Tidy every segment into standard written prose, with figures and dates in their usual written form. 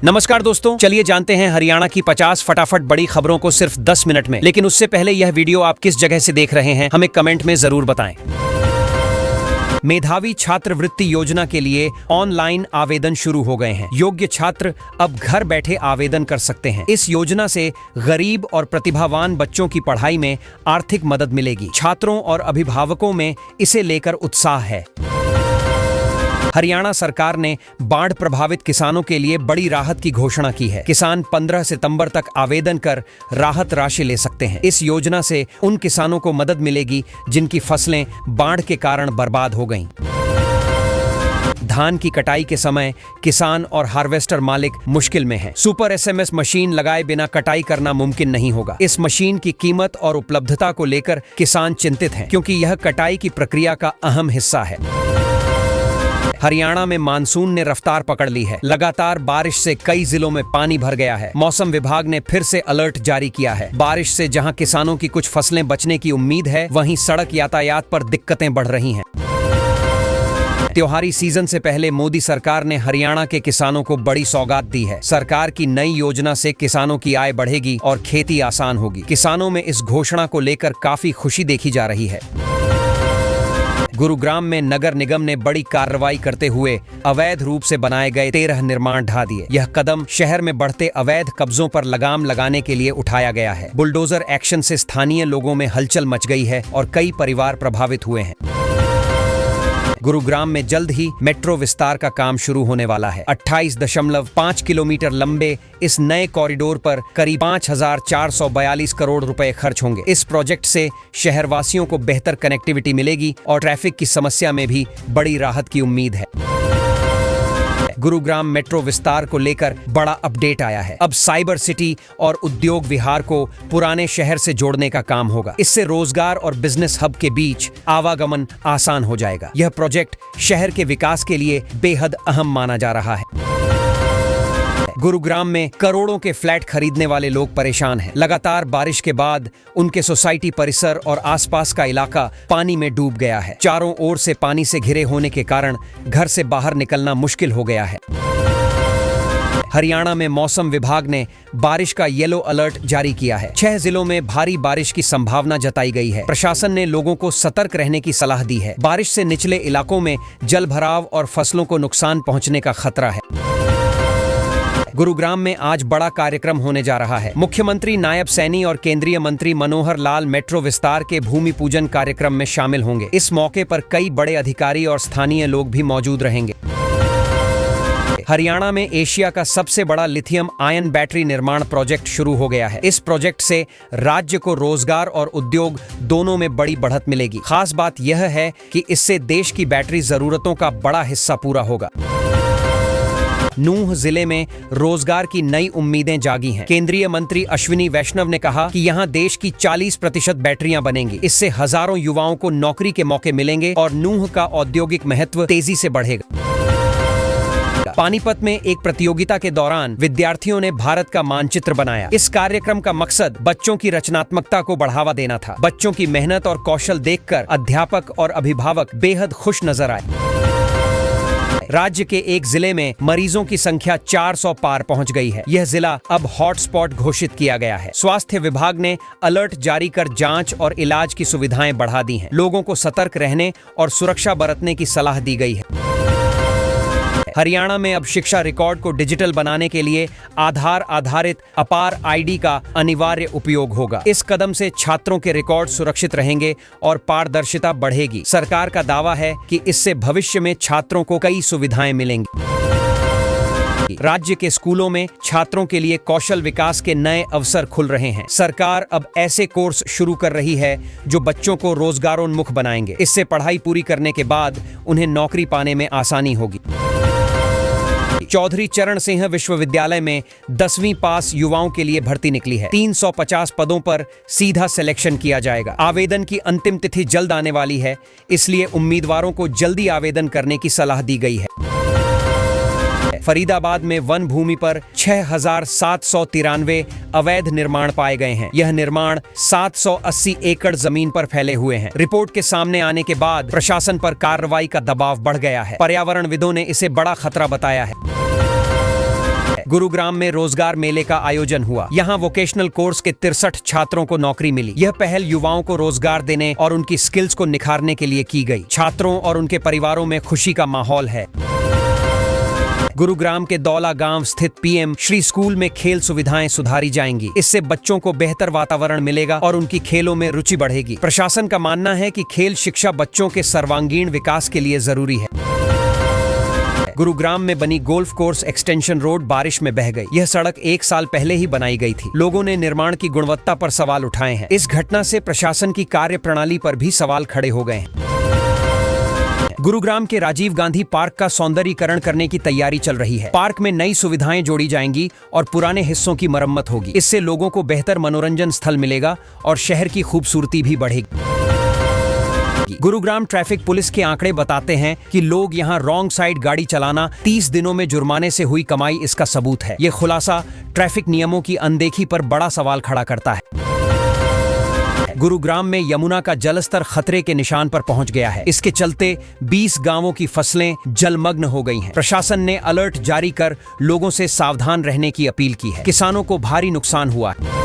नमस्कार दोस्तों, चलिए जानते हैं हरियाणा की 50 फटाफट बड़ी खबरों को सिर्फ 10 मिनट में। लेकिन उससे पहले यह वीडियो आप किस जगह से देख रहे हैं हमें कमेंट में जरूर बताएं। मेधावी छात्रवृत्ति योजना के लिए ऑनलाइन आवेदन शुरू हो गए हैं। योग्य छात्र अब घर बैठे आवेदन कर सकते हैं। इस योजना से गरीब और प्रतिभावान बच्चों की पढ़ाई में आर्थिक मदद मिलेगी। छात्रों और अभिभावकों में इसे लेकर उत्साह है। हरियाणा सरकार ने बाढ़ प्रभावित किसानों के लिए बड़ी राहत की घोषणा की है। किसान 15 सितंबर तक आवेदन कर राहत राशि ले सकते हैं। इस योजना से उन किसानों को मदद मिलेगी जिनकी फसलें बाढ़ के कारण बर्बाद हो गईं। धान की कटाई के समय किसान और हार्वेस्टर मालिक मुश्किल में हैं। सुपर एसएमएस मशीन लगाए बिना कटाई करना मुमकिन नहीं होगा। इस मशीन की कीमत और उपलब्धता को लेकर किसान चिंतित हैं, क्योंकि यह कटाई की प्रक्रिया का अहम हिस्सा है। हरियाणा में मानसून ने रफ्तार पकड़ ली है। लगातार बारिश से कई जिलों में पानी भर गया है। मौसम विभाग ने फिर से अलर्ट जारी किया है। बारिश से जहां किसानों की कुछ फसलें बचने की उम्मीद है, वहीं सड़क यातायात पर दिक्कतें बढ़ रही हैं। त्योहारी सीजन से पहले मोदी सरकार ने हरियाणा के किसानों को बड़ी सौगात दी है। सरकार की नई योजना से किसानों की आय बढ़ेगी और खेती आसान होगी। किसानों में इस घोषणा को लेकर काफी खुशी देखी जा रही है। गुरुग्राम में नगर निगम ने बड़ी कार्रवाई करते हुए अवैध रूप से बनाए गए 13 निर्माण ढा दिए। यह कदम शहर में बढ़ते अवैध कब्जों पर लगाम लगाने के लिए उठाया गया है। बुलडोजर एक्शन से स्थानीय लोगों में हलचल मच गई है और कई परिवार प्रभावित हुए हैं। गुरुग्राम में जल्द ही मेट्रो विस्तार का काम शुरू होने वाला है। 28.5 किलोमीटर लंबे इस नए कॉरिडोर पर करीब 5,442 करोड़ रुपए खर्च होंगे। इस प्रोजेक्ट से शहरवासियों को बेहतर कनेक्टिविटी मिलेगी और ट्रैफिक की समस्या में भी बड़ी राहत की उम्मीद है। गुरुग्राम मेट्रो विस्तार को लेकर बड़ा अपडेट आया है। अब साइबर सिटी और उद्योग विहार को पुराने शहर से जोड़ने का काम होगा। इससे रोजगार और बिजनेस हब के बीच आवागमन आसान हो जाएगा। यह प्रोजेक्ट शहर के विकास के लिए बेहद अहम माना जा रहा है। गुरुग्राम में करोड़ों के फ्लैट खरीदने वाले लोग परेशान हैं। लगातार बारिश के बाद उनके सोसाइटी परिसर और आसपास का इलाका पानी में डूब गया है। चारों ओर से पानी से घिरे होने के कारण घर से बाहर निकलना मुश्किल हो गया है। हरियाणा में मौसम विभाग ने बारिश का येलो अलर्ट जारी किया है। 6 जिलों में भारी बारिश की संभावना जताई गई है। प्रशासन ने लोगों को सतर्क रहने की सलाह दी है। बारिश से निचले इलाकों में जल भराव और फसलों को नुकसान पहुंचने का खतरा है। गुरुग्राम में आज बड़ा कार्यक्रम होने जा रहा है। मुख्यमंत्री नायब सैनी और केंद्रीय मंत्री मनोहर लाल मेट्रो विस्तार के भूमि पूजन कार्यक्रम में शामिल होंगे। इस मौके पर कई बड़े अधिकारी और स्थानीय लोग भी मौजूद रहेंगे। हरियाणा में एशिया का सबसे बड़ा लिथियम आयन बैटरी निर्माण प्रोजेक्ट शुरू हो गया है। इस प्रोजेक्ट से राज्य को रोजगार और उद्योग दोनों में बड़ी बढ़त मिलेगी। खास बात यह है कि इससे देश की बैटरी जरूरतों का बड़ा हिस्सा पूरा होगा। नूंह जिले में रोजगार की नई उम्मीदें जागी हैं। केंद्रीय मंत्री अश्विनी वैष्णव ने कहा कि यहां देश की 40% बैटरियां बनेंगी। इससे हजारों युवाओं को नौकरी के मौके मिलेंगे और नूंह का औद्योगिक महत्व तेजी से बढ़ेगा। पानीपत में एक प्रतियोगिता के दौरान विद्यार्थियों ने भारत का मानचित्र बनाया। इस कार्यक्रम का मकसद बच्चों की रचनात्मकता को बढ़ावा देना था। बच्चों की मेहनत और कौशल देखकर अध्यापक और अभिभावक बेहद खुश नजर आए। राज्य के एक जिले में मरीजों की संख्या 400 पार पहुंच गई है। यह जिला अब हॉटस्पॉट घोषित किया गया है। स्वास्थ्य विभाग ने अलर्ट जारी कर जांच और इलाज की सुविधाएं बढ़ा दी हैं। लोगों को सतर्क रहने और सुरक्षा बरतने की सलाह दी गई है। हरियाणा में अब शिक्षा रिकॉर्ड को डिजिटल बनाने के लिए आधार आधारित अपार आईडी का अनिवार्य उपयोग होगा। इस कदम से छात्रों के रिकॉर्ड सुरक्षित रहेंगे और पारदर्शिता बढ़ेगी। सरकार का दावा है कि इससे भविष्य में छात्रों को कई सुविधाएं मिलेंगी। राज्य के स्कूलों में छात्रों के लिए कौशल विकास के नए अवसर खुल रहे हैं। सरकार अब ऐसे कोर्स शुरू कर रही है जो बच्चों को रोजगारोन्मुख बनाएंगे। इससे पढ़ाई पूरी करने के बाद उन्हें नौकरी पाने में आसानी होगी। चौधरी चरण सिंह विश्वविद्यालय में 10वीं पास युवाओं के लिए भर्ती निकली है। 350 पदों पर सीधा सिलेक्शन किया जाएगा। आवेदन की अंतिम तिथि जल्द आने वाली है, इसलिए उम्मीदवारों को जल्दी आवेदन करने की सलाह दी गई है। फरीदाबाद में वन भूमि पर 6,793 अवैध निर्माण पाए गए हैं। यह निर्माण 780 एकड़ जमीन पर फैले हुए हैं। रिपोर्ट के सामने आने के बाद प्रशासन पर कार्रवाई का दबाव बढ़ गया है। पर्यावरणविदों ने इसे बड़ा खतरा बताया है। गुरुग्राम में रोजगार मेले का आयोजन हुआ। यहाँ वोकेशनल कोर्स के 63 छात्रों को नौकरी मिली। यह पहल युवाओं को रोजगार देने और उनकी स्किल्स को निखारने के लिए की गई। छात्रों और उनके परिवारों में खुशी का माहौल है। गुरुग्राम के दौला गांव स्थित पीएम श्री स्कूल में खेल सुविधाएं सुधारी जाएंगी। इससे बच्चों को बेहतर वातावरण मिलेगा और उनकी खेलों में रुचि बढ़ेगी। प्रशासन का मानना है कि खेल शिक्षा बच्चों के सर्वांगीण विकास के लिए जरूरी है। गुरुग्राम में बनी गोल्फ कोर्स एक्सटेंशन रोड बारिश में बह गई। यह सड़क 1 साल पहले ही बनाई गई थी। लोगों ने निर्माण की गुणवत्ता पर सवाल उठाए हैं। इस घटना से प्रशासन की कार्यप्रणाली पर भी सवाल खड़े हो गए हैं। गुरुग्राम के राजीव गांधी पार्क का सौंदर्यीकरण करने की तैयारी चल रही है। पार्क में नई सुविधाएं जोड़ी जाएंगी और पुराने हिस्सों की मरम्मत होगी। इससे लोगों को बेहतर मनोरंजन स्थल मिलेगा और शहर की खूबसूरती भी बढ़ेगी। गुरुग्राम ट्रैफिक पुलिस के आंकड़े बताते हैं कि लोग यहां रॉन्ग साइड गाड़ी चलाना 30 दिनों में जुर्माने से हुई कमाई इसका सबूत है। यह खुलासा ट्रैफिक नियमों की अनदेखी पर बड़ा सवाल खड़ा करता है। गुरुग्राम में यमुना का जलस्तर खतरे के निशान पर पहुंच गया है। इसके चलते 20 गांवों की फसलें जलमग्न हो गई हैं। प्रशासन ने अलर्ट जारी कर लोगों से सावधान रहने की अपील की है। किसानों को भारी नुकसान हुआ है।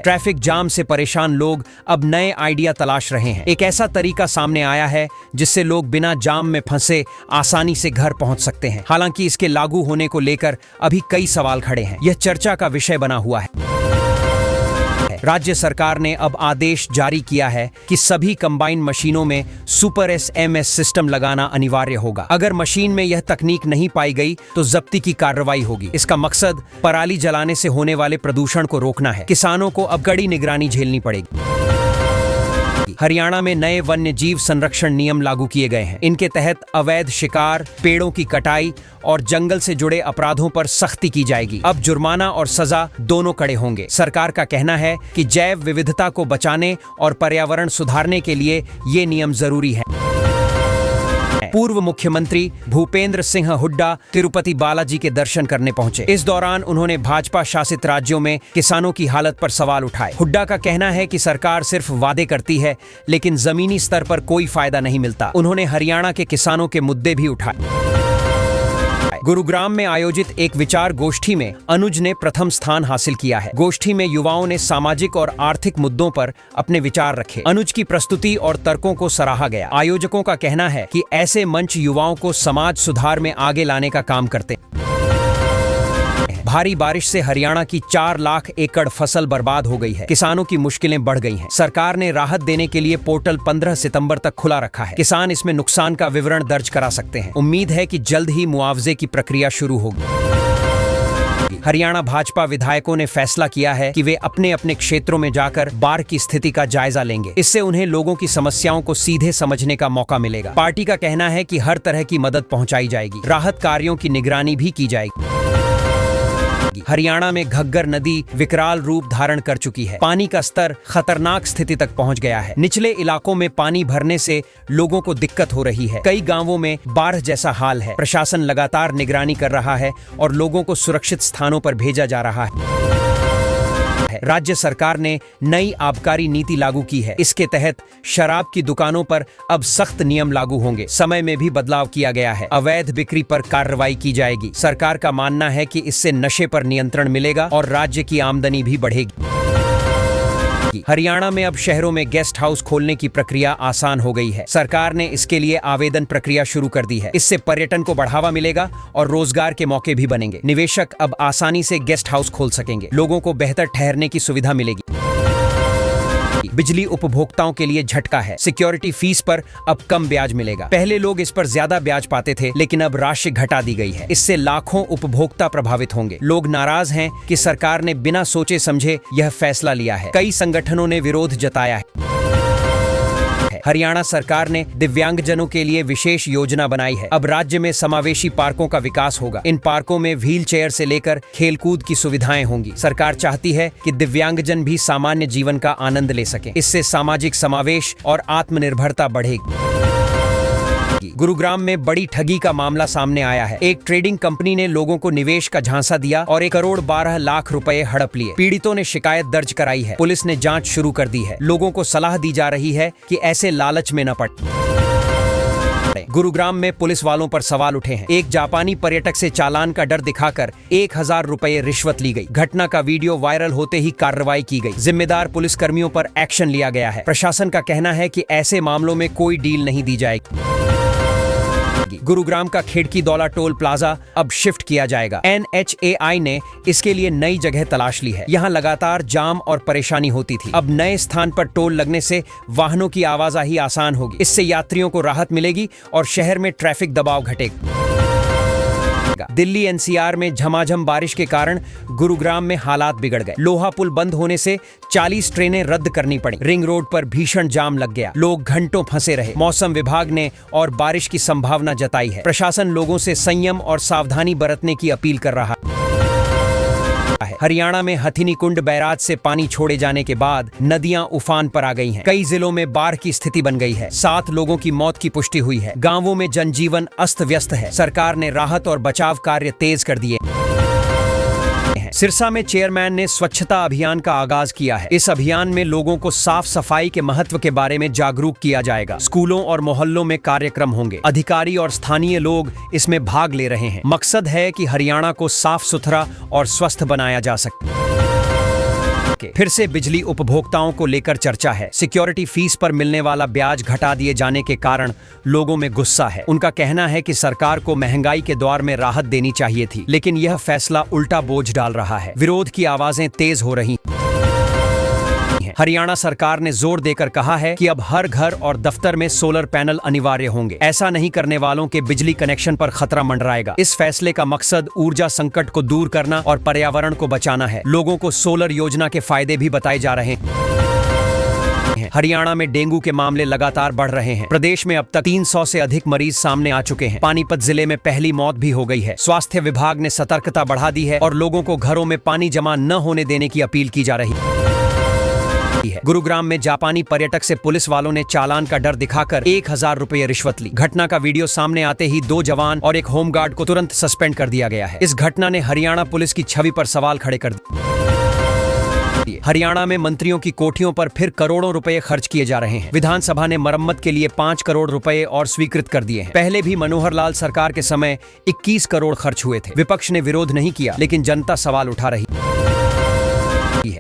ट्रैफिक जाम से परेशान लोग अब नए आइडिया तलाश रहे हैं। एक ऐसा तरीका सामने आया है जिससे लोग बिना जाम में फंसे आसानी से घर पहुंच सकते हैं। हालांकि इसके लागू होने को लेकर अभी कई सवाल खड़े हैं। यह चर्चा का विषय बना हुआ है। राज्य सरकार ने अब आदेश जारी किया है कि सभी कंबाइन मशीनों में सुपर SMS सिस्टम लगाना अनिवार्य होगा। अगर मशीन में यह तकनीक नहीं पाई गई तो जब्ती की कार्रवाई होगी। इसका मकसद पराली जलाने से होने वाले प्रदूषण को रोकना है। किसानों को अब कड़ी निगरानी झेलनी पड़ेगी। हरियाणा में नए वन्य जीव संरक्षण नियम लागू किए गए हैं। इनके तहत अवैध शिकार, पेड़ों की कटाई और जंगल से जुड़े अपराधों पर सख्ती की जाएगी। अब जुर्माना और सजा दोनों कड़े होंगे। सरकार का कहना है कि जैव विविधता को बचाने और पर्यावरण सुधारने के लिए ये नियम जरूरी है। पूर्व मुख्यमंत्री भूपेंद्र सिंह हुड्डा तिरुपति बालाजी के दर्शन करने पहुंचे। इस दौरान उन्होंने भाजपा शासित राज्यों में किसानों की हालत पर सवाल उठाए। हुड्डा का कहना है कि सरकार सिर्फ वादे करती है लेकिन जमीनी स्तर पर कोई फायदा नहीं मिलता। उन्होंने हरियाणा के किसानों के मुद्दे भी उठाए। गुरुग्राम में आयोजित एक विचार गोष्ठी में अनुज ने प्रथम स्थान हासिल किया है। गोष्ठी में युवाओं ने सामाजिक और आर्थिक मुद्दों पर अपने विचार रखे। अनुज की प्रस्तुति और तर्कों को सराहा गया। आयोजकों का कहना है कि ऐसे मंच युवाओं को समाज सुधार में आगे लाने का काम करते हैं। भारी बारिश से हरियाणा की 4 लाख एकड़ फसल बर्बाद हो गई है। किसानों की मुश्किलें बढ़ गई हैं। सरकार ने राहत देने के लिए पोर्टल 15 सितंबर तक खुला रखा है। किसान इसमें नुकसान का विवरण दर्ज करा सकते हैं। उम्मीद है कि जल्द ही मुआवजे की प्रक्रिया शुरू होगी। हरियाणा भाजपा विधायकों ने फैसला किया है कि वे अपने अपने क्षेत्रों में जाकर बाढ़ की स्थिति का जायजा लेंगे। इससे उन्हें लोगों की समस्याओं को सीधे समझने का मौका मिलेगा। पार्टी का कहना है कि हर तरह की मदद पहुंचाई जाएगी। राहत कार्यों की निगरानी भी की जाएगी। हरियाणा में घग्गर नदी विकराल रूप धारण कर चुकी है। पानी का स्तर खतरनाक स्थिति तक पहुंच गया है। निचले इलाकों में पानी भरने से लोगों को दिक्कत हो रही है। कई गांवों में बाढ़ जैसा हाल है। प्रशासन लगातार निगरानी कर रहा है और लोगों को सुरक्षित स्थानों पर भेजा जा रहा है। राज्य सरकार ने नई आबकारी नीति लागू की है। इसके तहत शराब की दुकानों पर अब सख्त नियम लागू होंगे। समय में भी बदलाव किया गया है। अवैध बिक्री पर कार्रवाई की जाएगी। सरकार का मानना है कि इससे नशे पर नियंत्रण मिलेगा और राज्य की आमदनी भी बढ़ेगी। हरियाणा में अब शहरों में गेस्ट हाउस खोलने की प्रक्रिया आसान हो गई है। सरकार ने इसके लिए आवेदन प्रक्रिया शुरू कर दी है। इससे पर्यटन को बढ़ावा मिलेगा और रोजगार के मौके भी बनेंगे। निवेशक अब आसानी से गेस्ट हाउस खोल सकेंगे। लोगों को बेहतर ठहरने की सुविधा मिलेगी। बिजली उपभोक्ताओं के लिए झटका है। सिक्योरिटी फीस पर अब कम ब्याज मिलेगा। पहले लोग इस पर ज्यादा ब्याज पाते थे लेकिन अब राशि घटा दी गई है। इससे लाखों उपभोक्ता प्रभावित होंगे। लोग नाराज हैं कि सरकार ने बिना सोचे समझे यह फैसला लिया है। कई संगठनों ने विरोध जताया है। हरियाणा सरकार ने दिव्यांगजनों के लिए विशेष योजना बनाई है। अब राज्य में समावेशी पार्कों का विकास होगा। इन पार्कों में व्हील चेयर से लेकर खेलकूद की सुविधाएं होंगी। सरकार चाहती है कि दिव्यांगजन भी सामान्य जीवन का आनंद ले सकें। इससे सामाजिक समावेश और आत्मनिर्भरता बढ़ेगी। गुरुग्राम में बड़ी ठगी का मामला सामने आया है। एक ट्रेडिंग कंपनी ने लोगों को निवेश का झांसा दिया और 1 करोड़ 12 लाख रुपए हड़प लिए। पीड़ितों ने शिकायत दर्ज कराई है। पुलिस ने जांच शुरू कर दी है। लोगों को सलाह दी जा रही है कि ऐसे लालच में न पड़े। गुरुग्राम में पुलिस वालों पर सवाल उठे हैं। एक जापानी पर्यटक से चालान का डर दिखाकर 1000 रुपए रिश्वत ली गई। घटना का वीडियो वायरल होते ही कार्रवाई की गई। जिम्मेदार पुलिस कर्मियों पर एक्शन लिया गया है। प्रशासन का कहना है कि ऐसे मामलों में कोई डील नहीं दी जाएगी। गुरुग्राम का खिड़की दौला टोल प्लाजा अब शिफ्ट किया जाएगा। NHAI ने इसके लिए नई जगह तलाश ली है। यहाँ लगातार जाम और परेशानी होती थी। अब नए स्थान पर टोल लगने से वाहनों की आवाजाही आसान होगी। इससे यात्रियों को राहत मिलेगी और शहर में ट्रैफिक दबाव घटेगा। दिल्ली NCR में झमाझम बारिश के कारण गुरुग्राम में हालात बिगड़ गए। लोहा पुल बंद होने से 40 ट्रेनें रद्द करनी पड़ी। रिंग रोड पर भीषण जाम लग गया। लोग घंटों फंसे रहे। मौसम विभाग ने और बारिश की संभावना जताई है। प्रशासन लोगों से संयम और सावधानी बरतने की अपील कर रहा है। हरियाणा में हथिनी कुंड बैराज से पानी छोड़े जाने के बाद नदियां उफान पर आ गई हैं। कई जिलों में बाढ़ की स्थिति बन गई है। 7 लोगों की मौत की पुष्टि हुई है। गांवों में जनजीवन अस्त व्यस्त है। सरकार ने राहत और बचाव कार्य तेज कर दिए। सिरसा में चेयरमैन ने स्वच्छता अभियान का आगाज किया है। इस अभियान में लोगों को साफ सफाई के महत्व के बारे में जागरूक किया जाएगा। स्कूलों और मोहल्लों में कार्यक्रम होंगे। अधिकारी और स्थानीय लोग इसमें भाग ले रहे हैं। मकसद है कि हरियाणा को साफ सुथरा और स्वस्थ बनाया जा सके। फिर से बिजली उपभोक्ताओं को लेकर चर्चा है। सिक्योरिटी फीस पर मिलने वाला ब्याज घटा दिए जाने के कारण लोगों में गुस्सा है। उनका कहना है कि सरकार को महंगाई के दौर में राहत देनी चाहिए थी, लेकिन यह फैसला उल्टा बोझ डाल रहा है। विरोध की आवाजें तेज हो रही हैं। हरियाणा सरकार ने जोर देकर कहा है कि अब हर घर और दफ्तर में सोलर पैनल अनिवार्य होंगे। ऐसा नहीं करने वालों के बिजली कनेक्शन पर खतरा मंडराएगा। इस फैसले का मकसद ऊर्जा संकट को दूर करना और पर्यावरण को बचाना है। लोगों को सोलर योजना के फायदे भी बताए जा रहे हैं। हरियाणा में डेंगू के मामले लगातार बढ़ रहे हैं। प्रदेश में अब तक 300 से अधिक मरीज सामने आ चुके हैं। पानीपत जिले में पहली मौत भी हो गई है। स्वास्थ्य विभाग ने सतर्कता बढ़ा दी है और लोगों को घरों में पानी जमा न होने देने की अपील की जा रही है। गुरुग्राम में जापानी पर्यटक से पुलिस वालों ने चालान का डर दिखाकर 1000 रुपए रिश्वत ली। घटना का वीडियो सामने आते ही 2 जवान और एक होमगार्ड को तुरंत सस्पेंड कर दिया गया है। इस घटना ने हरियाणा पुलिस की छवि पर सवाल खड़े कर दिए। हरियाणा में मंत्रियों की कोठियों पर फिर करोड़ों रुपए खर्च किए जा रहे हैं। विधानसभा ने मरम्मत के लिए 5 करोड़ रुपए और स्वीकृत कर दिए हैं। पहले भी मनोहर लाल सरकार के समय 21 करोड़ खर्च हुए थे। विपक्ष ने विरोध नहीं किया, लेकिन जनता सवाल उठा रही है।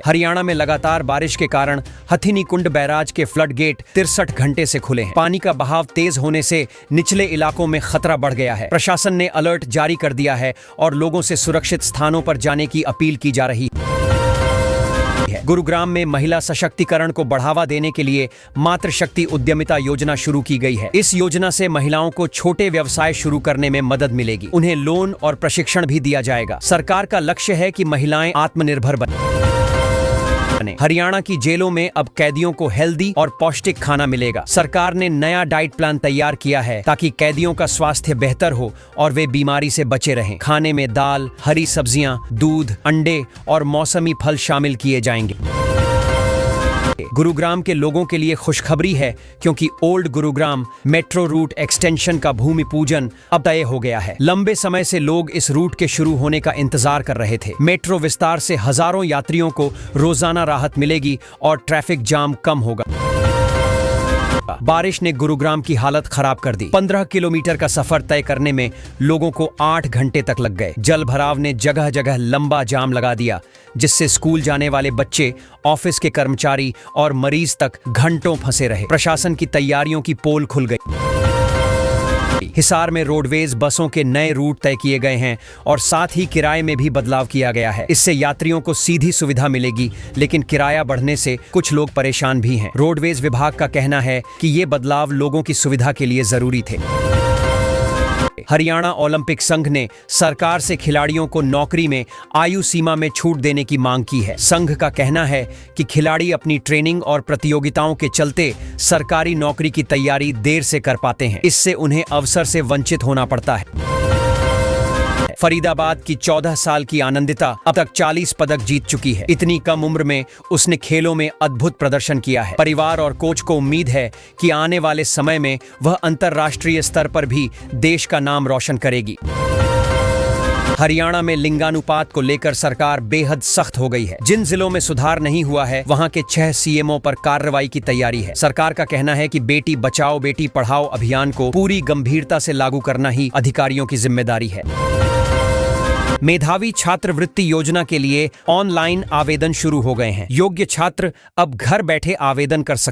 हरियाणा में लगातार बारिश के कारण हथिनी कुंड बैराज के फ्लड गेट 63 घंटे से खुले हैं। पानी का बहाव तेज होने से निचले इलाकों में खतरा बढ़ गया है। प्रशासन ने अलर्ट जारी कर दिया है और लोगों से सुरक्षित स्थानों पर जाने की अपील की जा रही है। गुरुग्राम में महिला सशक्तिकरण को बढ़ावा देने के लिए मातृशक्ति उद्यमिता योजना शुरू की गई है। इस योजना से महिलाओं को छोटे व्यवसाय शुरू करने में मदद मिलेगी। उन्हें लोन और प्रशिक्षण भी दिया जाएगा। सरकार का लक्ष्य है कि महिलाएं आत्मनिर्भर बने। हरियाणा की जेलों में अब कैदियों को हेल्दी और पौष्टिक खाना मिलेगा। सरकार ने नया डाइट प्लान तैयार किया है ताकि कैदियों का स्वास्थ्य बेहतर हो और वे बीमारी से बचे रहें। खाने में दाल, हरी सब्जियां, दूध, अंडे और मौसमी फल शामिल किए जाएंगे। गुरुग्राम के लोगों के लिए खुशखबरी है, क्योंकि old Gurugram metro route extension का भूमि पूजन अब तय हो गया है। लंबे समय से लोग इस रूट के शुरू होने का इंतजार कर रहे थे। मेट्रो विस्तार से हजारों यात्रियों को रोजाना राहत मिलेगी और ट्रैफिक जाम कम होगा। बारिश ने गुरुग्राम की हालत खराब कर दी। 15 किलोमीटर का सफर तय करने में लोगों को 8 घंटे तक लग गए। जल भराव ने जगह जगह लंबा जाम लगा दिया, जिससे स्कूल जाने वाले बच्चे, ऑफिस के कर्मचारी और मरीज तक घंटों फंसे रहे। प्रशासन की तैयारियों की पोल खुल गई। हिसार में रोडवेज बसों के नए रूट तय किए गए हैं और साथ ही किराए में भी बदलाव किया गया है। इससे यात्रियों को सीधी सुविधा मिलेगी, लेकिन किराया बढ़ने से कुछ लोग परेशान भी हैं। रोडवेज विभाग का कहना है कि ये बदलाव लोगों की सुविधा के लिए जरूरी थे। हरियाणा ओलंपिक संघ ने सरकार से खिलाड़ियों को नौकरी में आयु सीमा में छूट देने की मांग की है। संघ का कहना है कि खिलाड़ी अपनी ट्रेनिंग और प्रतियोगिताओं के चलते सरकारी नौकरी की तैयारी देर से कर पाते हैं। इससे उन्हें अवसर से वंचित होना पड़ता है। फरीदाबाद की 14 साल की आनंदिता अब तक 40 पदक जीत चुकी है। इतनी कम उम्र में उसने खेलों में अद्भुत प्रदर्शन किया है। परिवार और कोच को उम्मीद है कि आने वाले समय में वह अंतर्राष्ट्रीय स्तर पर भी देश का नाम रोशन करेगी। हरियाणा में लिंगानुपात को लेकर सरकार बेहद सख्त हो गई है। जिन जिलों में सुधार नहीं हुआ है वहां के 6 सीएमओ पर कार्रवाई की तैयारी है। सरकार का कहना है कि बेटी बचाओ बेटी पढ़ाओ अभियान को पूरी गंभीरता से लागू करना ही अधिकारियों की जिम्मेदारी है। मेधावी छात्रवृत्ति योजना के लिए ऑनलाइन आवेदन शुरू हो गए हैं। योग्य छात्र अब घर बैठे आवेदन कर सकते हैं।